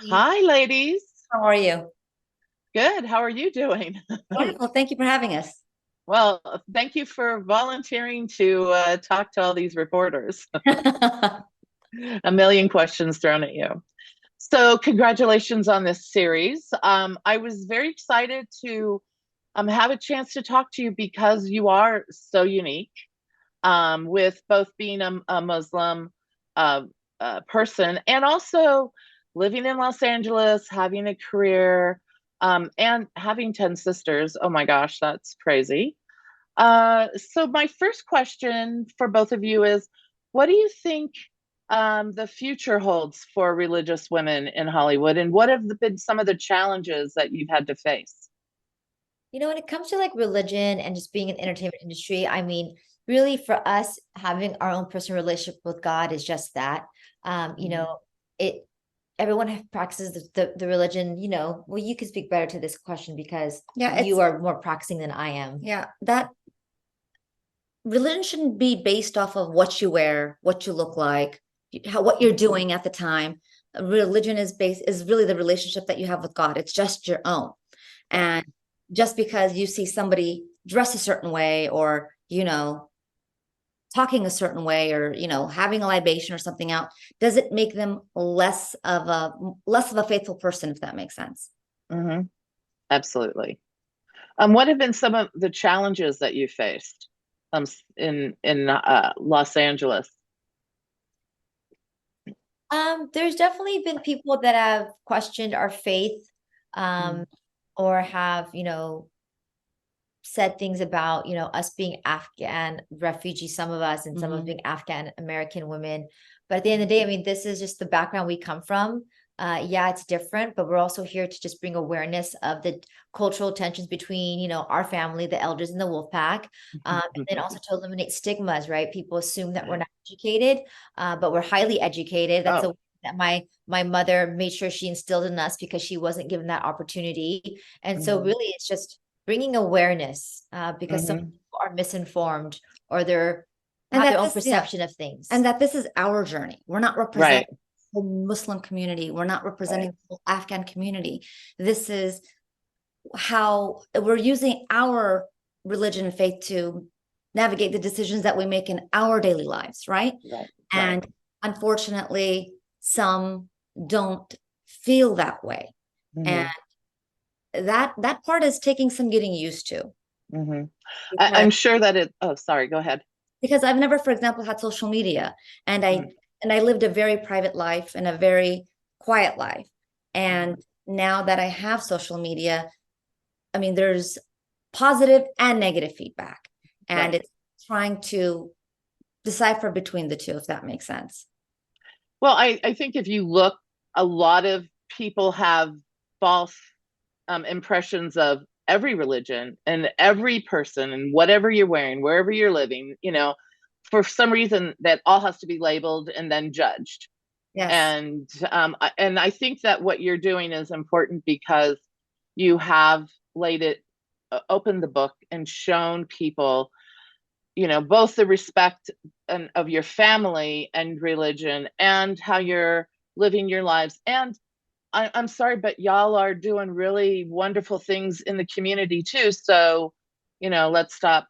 Hey, Hi, ladies. how are you? Good. How are you doing? Wonderful. Thank you for having us. Well, thank you for volunteering to talk to all these reporters. A million questions thrown at you. So, congratulations on this series. I was very excited to have a chance to talk to you because you are so unique, with both being a Muslim uh, person and also living in Los Angeles, having a career, and having 10 sisters. Oh my gosh, that's crazy. So, my first question for both of you is, what do you think the future holds for religious women in Hollywood, and what have been some of the challenges that you've had to face? When it comes to like religion and just being in the entertainment industry, I mean, really for us, having our own personal relationship with God is just that. Um, you Mhm. know, it everyone practices the religion, well, you can speak better to this question because Yeah, you it's are more practicing than I am. yeah, that religion shouldn't be based off of what you wear, what you look like, what you're doing at the time. Religion is really the relationship that you have with God. It's just your own. Right. And just because you see somebody dress a certain way or, talking a certain way or, having a libation or something out, does it make them less of a faithful person, if that makes sense? Hmm. Absolutely. What have been some of the challenges that you faced in Los Angeles? There's definitely been people that have questioned our faith, Mm. um, or have, said things about, us being Afghan refugees, some of us, and some of Hmm. being Afghan American women. But at the end of the day, I mean, this is just the background we come from. Yeah, it's different, but we're also here to just bring awareness of the cultural tensions between, our family, the elders, and the wolf pack, and then also to eliminate stigmas, right? People assume that we're not educated, but we're highly educated. That's Oh. a that my mother made sure she instilled in us because she wasn't given that opportunity. And so Hmm. really it's just bringing awareness, because some Hmm. people are misinformed or they're And have their that own this, yeah, perception of and things. that this is our journey. We're not representing Right. the Muslim community. We're not Right. representing the whole Afghan community. This is how we're using our religion and faith to navigate the decisions that we make in our daily lives, right? Right. Right. And unfortunately, some don't feel that way. And Hmm. that part is taking some getting used to Hmm. because I'm sure that it. Oh, sorry. Go ahead. I've never, for example, had social media, and I Mm. and I lived a very private life and a very quiet life. And Mhm. now that I have social media, I mean, there's positive and negative feedback, and Right. it's trying to decipher between the two, if that makes sense. Well, I think if you look, a lot of people have false impressions of every religion and every person and whatever you're wearing, wherever you're living, for some reason that all has to be labeled and then judged. Yes. And I think that what you're doing is important because you have laid it, opened the book and shown people, both the respect of your family and religion and how you're living your lives. And I'm sorry, but y'all are doing really wonderful things in the community too. So, let's stop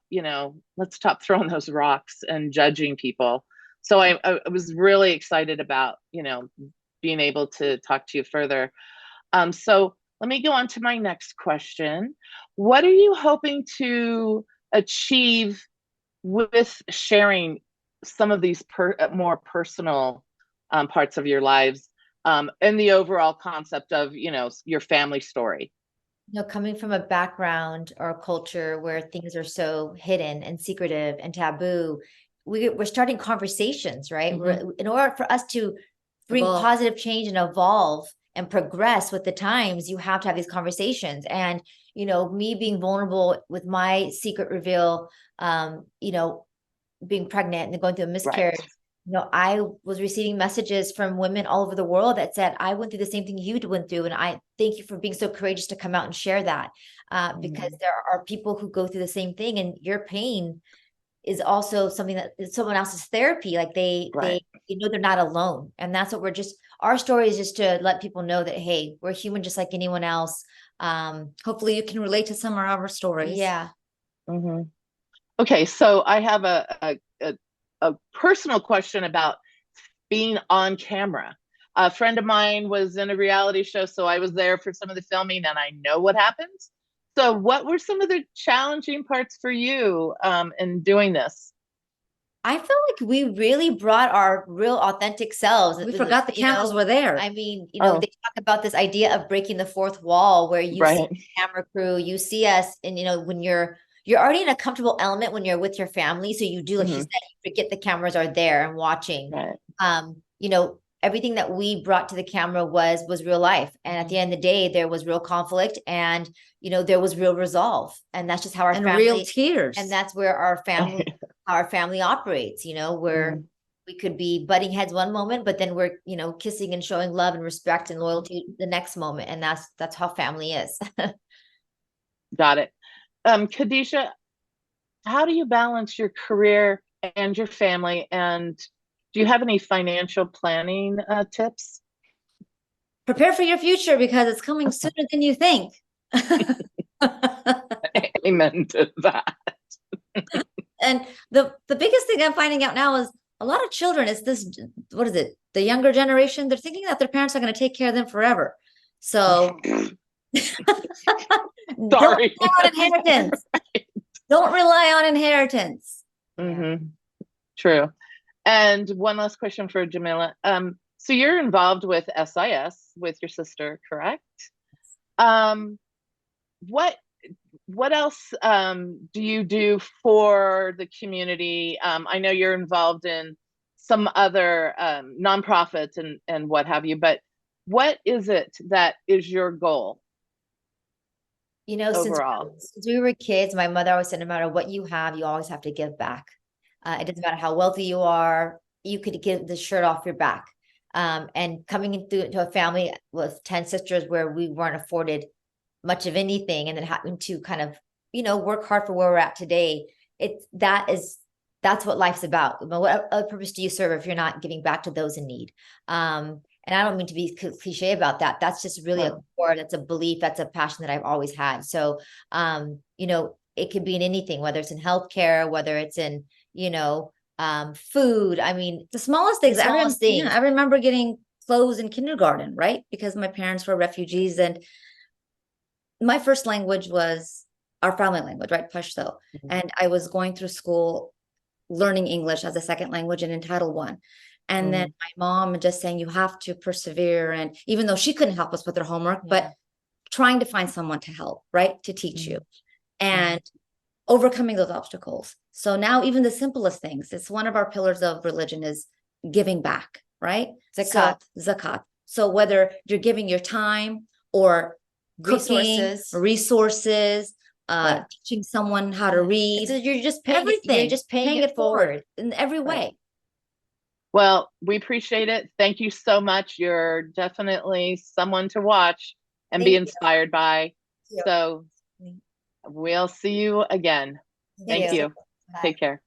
throwing those rocks and judging people. So I was really excited about, being able to talk to you further. So let me go on to my next question. What are you hoping to achieve with sharing some of these more personal parts of your lives, and the overall concept of your family story? Coming from a background or a culture where things are so hidden and secretive and taboo, we're starting conversations, right? Hmm. In order for us to bring Evolve. positive change and evolve and progress with the times, you have to have these conversations. And, me being vulnerable with my secret reveal, being pregnant and then going through a Right. miscarriage, I was receiving messages from women all over the world that said, I went through the same thing you went through. And I thank you for being so courageous to come out and share that. Because Hmm. there are people who go through the same thing, and your pain is also something that is someone else's therapy. Like Right. they're not alone. And that's what our story is, just to let people know that, hey, we're human just like anyone else. Hopefully you can relate to some of our stories. Yeah. Mm-hmm. Okay, so I have a personal question about being on camera. A friend of mine was in a reality show, so I was there for some of the filming, and I know what happens. So, what were some of the challenging parts for you in doing this? I feel like we really brought our real authentic selves. We forgot the cameras were there. I mean, Oh. they talk about this idea of breaking the fourth wall, where you see Right. the camera crew, you see us, and when you're already in a comfortable element when you're with your family, so you do, like you said, you forget the cameras are there and watching. Right. Everything that we brought to the camera was real life, and at the end of the day, there was real conflict, and there was real resolve, and that's just how our And family, real tears. and that's where our family operates. Where we could be butting heads one moment, but then we're kissing and showing love and respect and loyalty the next moment, and that's how family is. Got it. Khadijah, how do you balance your career and your family, and do you have any financial planning tips? Prepare for your future, because it's coming sooner than you think. Amen to that. And the biggest thing I'm finding out now is a lot of children, it's this, what is it? The younger generation, they're thinking that their parents are going to take care of them forever. So don't Sorry. rely on inheritance. Don't rely on inheritance. Mm-hmm. True. And one last question for Jamila. So you're involved with SIS with your sister, correct? What else do you do for the community? I know you're involved in some other nonprofits and what have you, but what is it that is your goal? Overall, since we were kids, my mother always said, no matter what you have, you always have to give back. It doesn't matter how wealthy you are, you could give the shirt off your back. And coming into a family with 10 sisters where we weren't afforded much of anything, and then having to kind of, work hard for where we're at today. That's what life's about. What other purpose do you serve if you're not giving back to those in need? And I don't mean to be cliche about that. That's just really a core. That's a belief. That's a passion that I've always had. So, it could be in anything, whether it's in healthcare, whether it's in, food. I mean, the smallest things. things. I remember getting clothes in kindergarten, right? Because my parents were refugees, and my first language was our family language, right? Pashto. And I was going through school learning English as a second language and in Title I. And then my mom just saying, you have to persevere. And even though she couldn't help us with her homework, but trying to find someone to help, right? To teach you and overcoming those obstacles. So now even the simplest things, it's one of our pillars of religion, is giving back, right? Zakat. So whether you're giving your time or resources, teaching someone how to read. So you're just paying everything. You're just paying it forward in every way. Well, we appreciate it. Thank you so much. You're definitely someone to watch and be inspired by. So we'll see you again. Thank you. Take care.